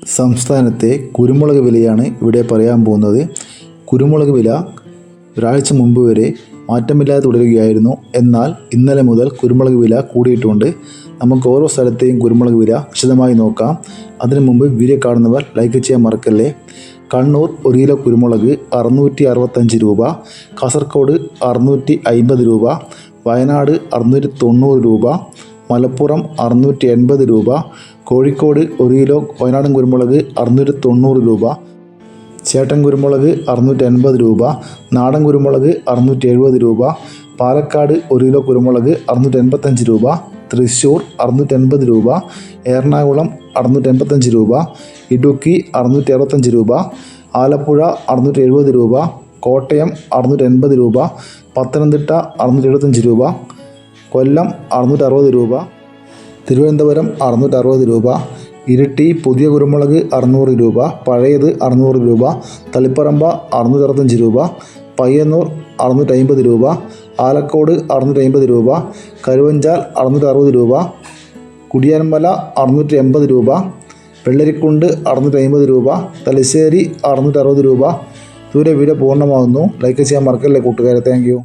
സംസ്ഥാനത്തെ കുരുമുളക് വിലയാണ് ഇവിടെ പറയാൻ പോകുന്നത്. കുരുമുളക് വില ഒരാഴ്ച മുമ്പ് വരെ മാറ്റമില്ലാതെ തുടരുകയായിരുന്നു. എന്നാൽ ഇന്നലെ മുതൽ കുരുമുളക് വില കൂടിയിട്ടുണ്ട്. നമുക്ക് ഓരോ സ്ഥലത്തെയും കുരുമുളക് വില വിശദമായി നോക്കാം. അതിനു മുമ്പ് വീഡിയോ കാണുന്നവർ ലൈക്ക് ചെയ്യാൻ മറക്കല്ലേ. കണ്ണൂർ 1 കിലോ കുരുമുളക് 665 രൂപ, കാസർഗോഡ് 650 രൂപ, വയനാട് 690 രൂപ, മലപ്പുറം 680 രൂപ, കോഴിക്കോട് 1 കിലോ വയനാടൻ കുരുമുളക് 690 രൂപ, ചേട്ടൻ കുരുമുളക് 680 രൂപ, നാടൻ കുരുമുളക് 670 രൂപ, പാലക്കാട് 1 കിലോ കുരുമുളക് 685 രൂപ, തൃശ്ശൂർ 680 രൂപ, എറണാകുളം 685 രൂപ, ഇടുക്കി 665 രൂപ, ആലപ്പുഴ 670 രൂപ, കോട്ടയം 680 രൂപ, പത്തനംതിട്ട 675 രൂപ, കൊല്ലം 660 രൂപ, തിരുവനന്തപുരം 660 രൂപ, ഇരിട്ടി പുതിയ കുരുമുളക് 600 രൂപ, പഴയത് 600 രൂപ, തളിപ്പറമ്പ 665 രൂപ, പയ്യന്നൂർ 650 രൂപ, ആലക്കോട് 650 രൂപ, കരുവഞ്ചാൽ 660 രൂപ, കുടിയാൻമല 680 രൂപ, വെള്ളരിക്കുണ്ട് 650 രൂപ, തലശ്ശേരി 660 രൂപ. ഇതുവരെ വീഡിയോ പൂർണ്ണമാകുന്നു. ലൈക്ക് ചെയ്യാൻ മറക്കല്ലേ കൂട്ടുകാരെ. Thank you.